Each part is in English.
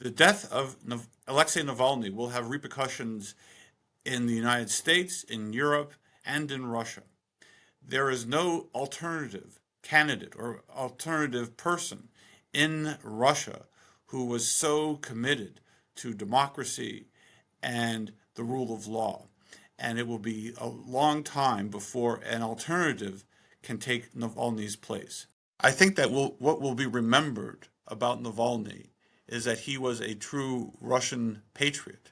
The death of Alexei Navalny will have repercussions in the United States, in Europe, and in Russia. There is no alternative candidate or alternative person in Russia who was so committed to democracy and the rule of law. And it will be a long time before an alternative can take Navalny's place. I think that what will be remembered about Navalny is that he was a true Russian patriot.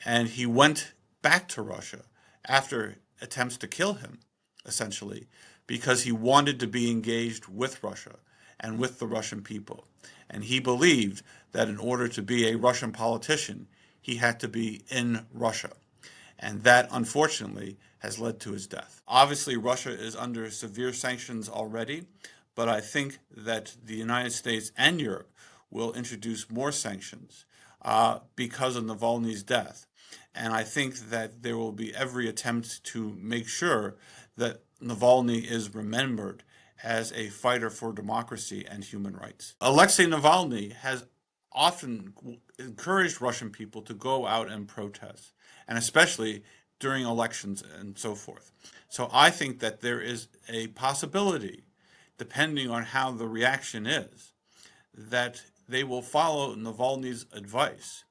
And he went back to Russia after attempts to kill him, essentially, because he wanted to be engaged with Russia and with the Russian people. And he believed that in order to be a Russian politician, he had to be in Russia. And that, unfortunately, has led to his death. Obviously, Russia is under severe sanctions already, but I think that the United States and Europe will introduce more sanctions because of Navalny's death. And I think that there will be every attempt to make sure that Navalny is remembered as a fighter for democracy and human rights. Alexei Navalny has often encouraged Russian people to go out and protest, and especially during elections and so forth. So I think that there is a possibility, depending on how the reaction is, that they will follow Navalny's advice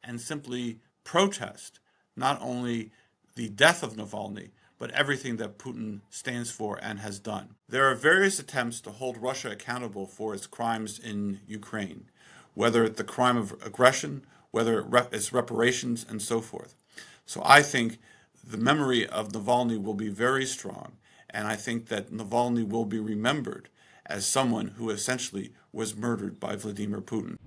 and simply protest not only the death of Navalny, but everything that Putin stands for and has done. There are various attempts to hold Russia accountable for its crimes in Ukraine, whether it's the crime of aggression, whether it's reparations, and so forth. So I think the memory of Navalny will be very strong, and I think that Navalny will be remembered as someone who essentially was murdered by Vladimir Putin.